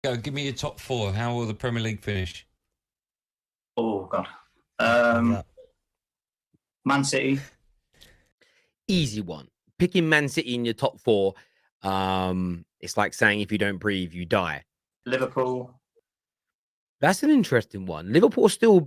Go, give me your top four. How will the Premier League finish? Oh God. Yeah. Man City. Easy one. Picking Man City in your top four. It's like saying if you don't breathe, you die. Liverpool. That's an interesting one. Liverpool still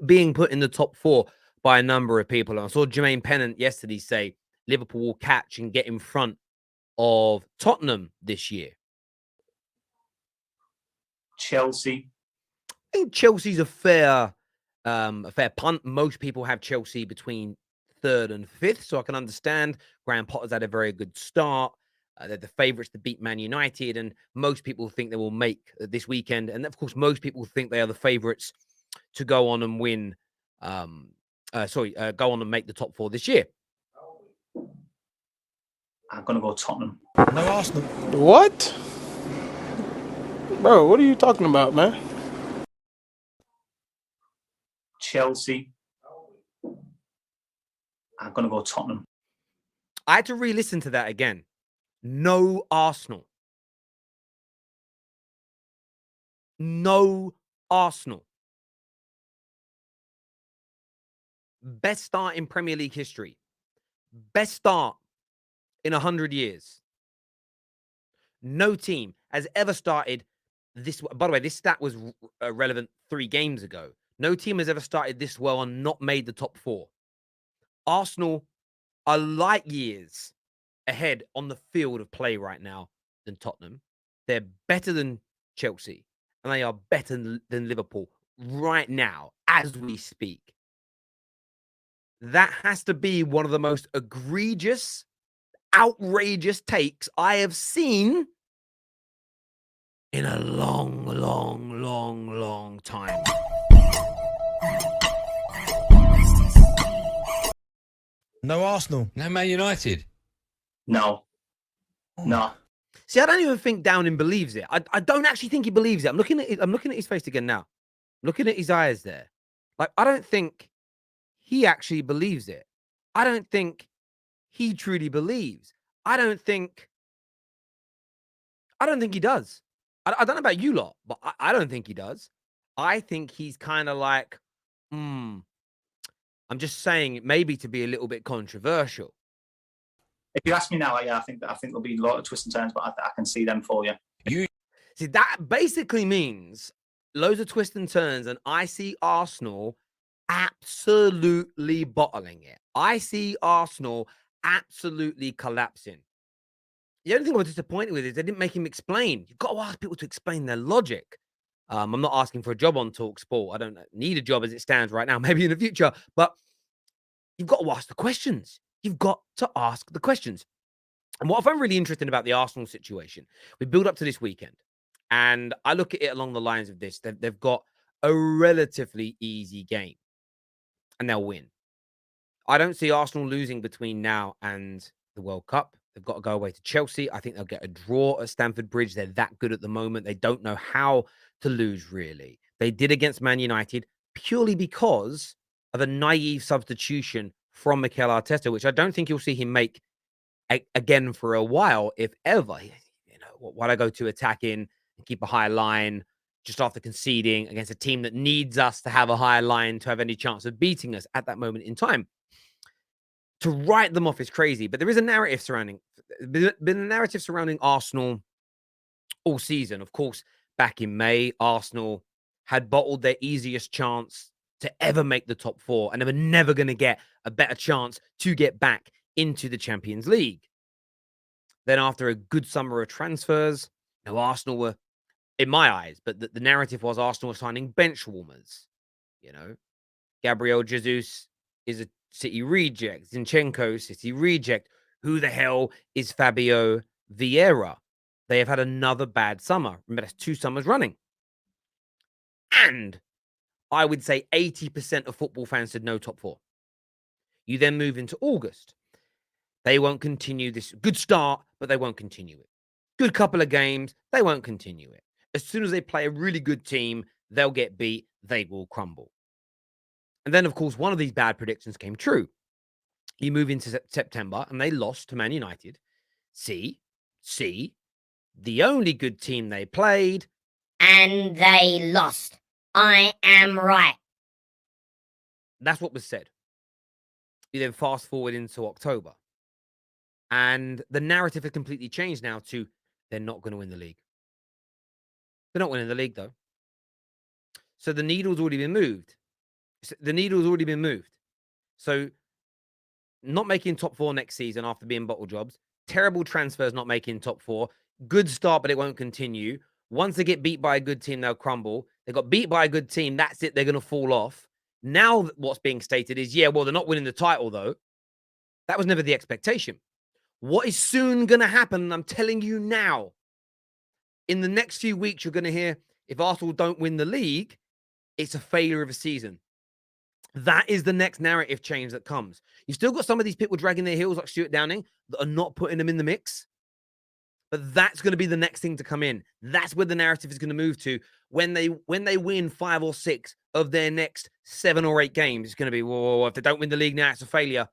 being put in the top four by a number of people. And I saw Jermaine Pennant yesterday say Liverpool will catch and get in front of Tottenham this year. Chelsea. I think Chelsea's a fair punt. Most people have Chelsea between third and fifth, so I can understand. Graham Potter's had a very good start. They're the favourites to beat Man United, and most people think they will make this weekend. And of course, most people think they are the favourites to go on and win. Go on and make the top four this year. I'm gonna go Tottenham. No Arsenal. What? Bro, what are you talking about, man? Chelsea. I'm gonna go Tottenham. I had to re-listen to that again. No Arsenal. No Arsenal. Best start in Premier League history. Best start in 100 years. No team has ever started this. By the way, this stat was relevant 3 games ago. No team has ever started this well and not made the top 4. Arsenal are light years ahead on the field of play right now than Tottenham. They're better than Chelsea, and they are better than Liverpool right now as we speak. That has to be one of the most egregious, outrageous takes I have seen in a long, long, long, long time. No Arsenal. No Man United. No. No. See, I don't even think Downing believes it. I don't actually think he believes it. I'm looking at his face again now. Looking at his eyes there. Like, I don't think he actually believes it. I don't think he truly believes. I don't think he does. I don't know about you lot, but I don't think he does. I think he's kind of like, I'm just saying it maybe to be a little bit controversial. If you ask me now, I think there'll be a lot of twists and turns, but I can see them for you. See, that basically means loads of twists and turns, and I see Arsenal absolutely bottling it. I see Arsenal absolutely collapsing. The only thing I was disappointed with is they didn't make him explain. You've got to ask people to explain their logic. I'm not asking for a job on TalkSport. I don't need a job as it stands right now, maybe in the future, but you've got to ask the questions. You've got to ask the questions. And what I find really interesting about the Arsenal situation, we build up to this weekend, and I look at it along the lines of this. They've got a relatively easy game, and they'll win. I don't see Arsenal losing between now and the World Cup. They've got to go away to Chelsea. I think they'll get a draw at Stamford Bridge. They're that good at the moment. They don't know how to lose, really. They did against Man United purely because of a naive substitution from Mikel Arteta, which I don't think you'll see him make again for a while, if ever. You know, why I go to attacking and keep a high line just after conceding against a team that needs us to have a higher line to have any chance of beating us at that moment in time. To write them off is crazy, but there is a narrative surrounding Arsenal all season. Of course, back in May, Arsenal had bottled their easiest chance to ever make the top 4, and they were never going to get a better chance to get back into the Champions League. Then after a good summer of transfers, Arsenal were, in my eyes, but the narrative was Arsenal were signing bench warmers. Gabriel Jesus is a City reject. Zinchenko, City reject. Who the hell is Fabio Vieira? They have had another bad summer. Remember, that's 2 summers running. And I would say 80% of football fans said no top 4. You then move into August. They won't continue this good start, but they won't continue it. Good couple of games, they won't continue it. As soon as they play a really good team, they'll get beat, they will crumble. And then, of course, one of these bad predictions came true. You move into September, and they lost to Man United. The only good team they played and they lost. I am right. That's what was said. You then fast forward into October, and the narrative has completely changed now to they're not going to win the league. They're not winning the league, though. So the needle's already been moved. So not making top 4 next season after being bottle jobs. Terrible transfers, not making top 4. Good start, but it won't continue. Once they get beat by a good team, they'll crumble. They got beat by a good team. That's it. They're going to fall off. Now what's being stated is, yeah, well, they're not winning the title, though. That was never the expectation. What is soon going to happen, and I'm telling you now, in the next few weeks, you're going to hear, if Arsenal don't win the league, it's a failure of a season. That is the next narrative change that comes. You've still got some of these people dragging their heels like Stuart Downing that are not putting them in the mix. But that's going to be the next thing to come in. That's where the narrative is going to move to. When they win 5 or 6 of their next 7 or 8 games, it's going to be, whoa, if they don't win the league now, it's a failure.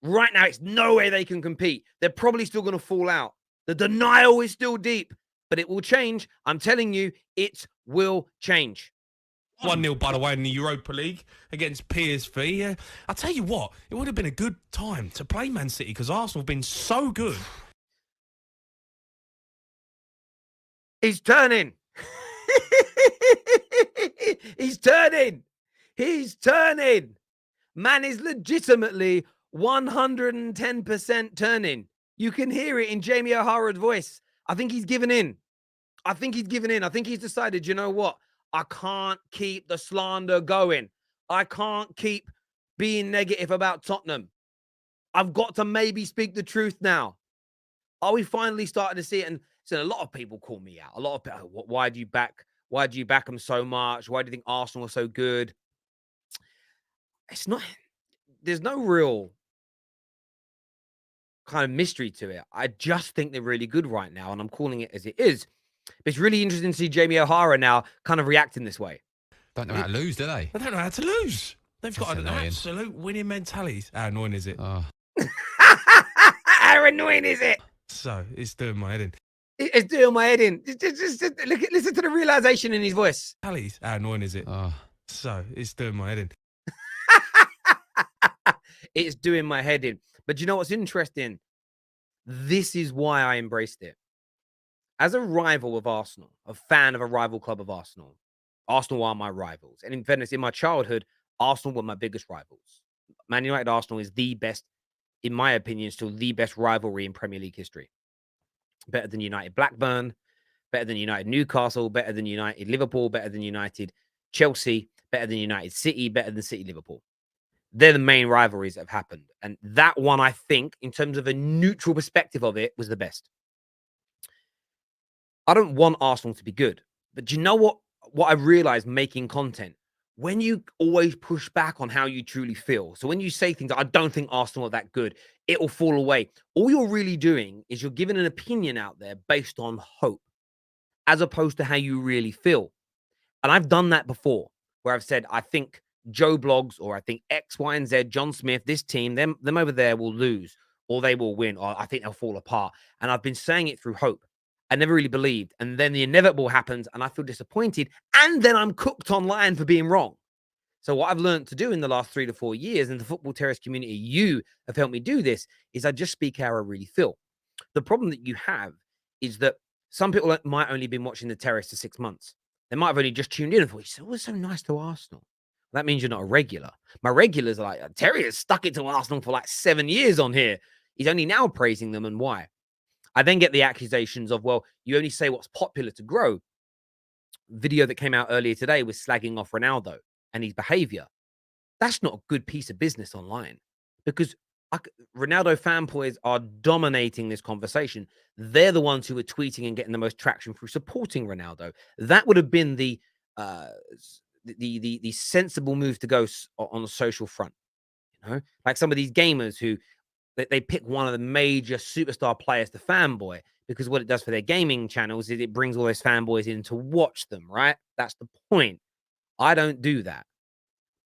Right now, it's no way they can compete. They're probably still going to fall out. The denial is still deep, but it will change. I'm telling you, it will change. 1-0, by the way, in the Europa League against PSV. I'll tell you what, it would have been a good time to play Man City because Arsenal have been so good. He's turning. He's turning. He's turning. Man is legitimately 110% turning. You can hear it in Jamie O'Hara's voice. I think he's given in. I think he's decided, you know what? I can't keep the slander going. I can't keep being negative about Tottenham. I've got to maybe speak the truth now. Are we finally starting to see it? And so a lot of people call me out. A lot of people, why do you back them so much? Why do you think Arsenal are so good? It's not, there's no real kind of mystery to it. I just think they're really good right now, and I'm calling it as it is. But it's really interesting to see Jamie O'Hara now kind of reacting this way. Don't know how to lose, do they? They don't know how to lose. They've That's got an annoying. absolute winning mentality. How annoying is it? Oh. How annoying is it? So, it's doing my head in. It's doing my head in. Just listen to the realization in his voice. How annoying is it? Oh. So, it's doing my head in. It's doing my head in. But you know what's interesting? This is why I embraced it. As a rival of Arsenal, a fan of a rival club of Arsenal, Arsenal are my rivals. And in fairness, in my childhood, Arsenal were my biggest rivals. Man United Arsenal is the best, in my opinion, still the best rivalry in Premier League history. Better than United Blackburn, better than United Newcastle, better than United Liverpool, better than United Chelsea, better than United City, better than City Liverpool. They're the main rivalries that have happened. And that one, I think, in terms of a neutral perspective of it, was the best. I don't want Arsenal to be good. But do you know what I realized making content? When you always push back on how you truly feel. So when you say things, I don't think Arsenal are that good, it will fall away. All you're really doing is you're giving an opinion out there based on hope, as opposed to how you really feel. And I've done that before, where I've said, I think Joe Blogs, or I think X, Y, and Z, John Smith, this team, them over there will lose, or they will win, or I think they'll fall apart. And I've been saying it through hope. I never really believed. And then the inevitable happens, and I feel disappointed. And then I'm cooked online for being wrong. So what I've learned to do in the last 3 to 4 years in the Football Terrace community, you have helped me do this, is I just speak how I really feel. The problem that you have is that some people might only been watching the Terrace for 6 months. They might have only just tuned in and thought, oh, it's so nice to Arsenal. That means you're not a regular. My regulars are like, Terry has stuck it to Arsenal for like 7 years on here. He's only now praising them, and why? I then get the accusations of, well, you only say what's popular to grow. Video that came out earlier today was slagging off Ronaldo and his behavior. That's not a good piece of business online, because Ronaldo fanboys are dominating this conversation. They're the ones who are tweeting and getting the most traction through supporting Ronaldo. That would have been the sensible move to go on the social front. You know, like some of these gamers who they pick one of the major superstar players to fanboy, because what it does for their gaming channels is it brings all those fanboys in to watch them, right? That's the point. I don't do that.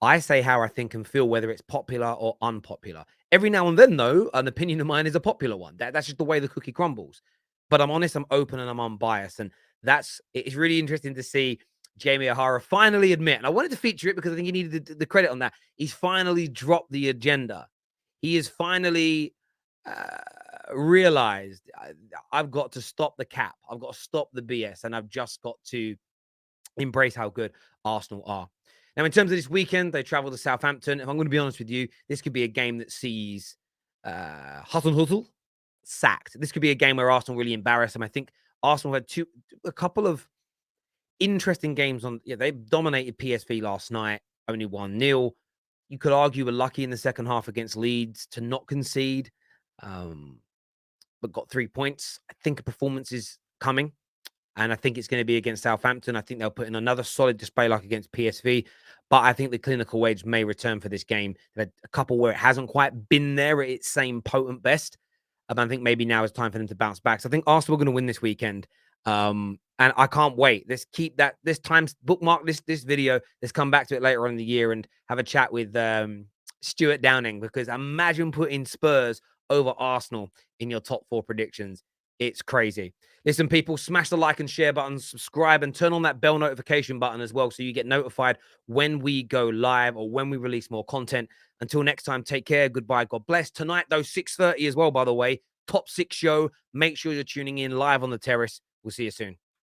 I say how I think and feel, whether it's popular or unpopular. Every now and then, though, an opinion of mine is a popular one. That's just the way the cookie crumbles. But I'm honest, I'm open, and I'm unbiased. And It's really interesting to see Jamie O'Hara finally admit, and I wanted to feature it because I think he needed the credit on that. He's finally dropped the agenda. He has finally realized I've got to stop the cap. I've got to stop the BS, and I've just got to embrace how good Arsenal are. Now, in terms of this weekend, they travel to Southampton. If I'm going to be honest with you, this could be a game that sees Hustle sacked. This could be a game where Arsenal really embarrass them. I think Arsenal had a couple of interesting games on. Yeah, they dominated PSV last night, only 1-0. You could argue we're lucky in the second half against Leeds to not concede, but got 3 points. I think a performance is coming, and I think it's going to be against Southampton. I think they'll put in another solid display like against PSV, but I think the clinical wage may return for this game. They've had a couple where it hasn't quite been there at its same potent best. I think maybe now is time for them to bounce back. So I think Arsenal are going to win this weekend. And I can't wait. Let's keep that this time, bookmark this video. Let's come back to it later on in the year and have a chat with Stuart Downing, because imagine putting Spurs over Arsenal in your top 4 predictions. It's crazy. Listen, people, smash the like and share button, subscribe, and turn on that bell notification button as well so you get notified when we go live or when we release more content. Until next time, take care. Goodbye. God bless. Tonight, though, 6:30 as well, by the way. Top 6 show. Make sure you're tuning in live on the Terrace. We'll see you soon.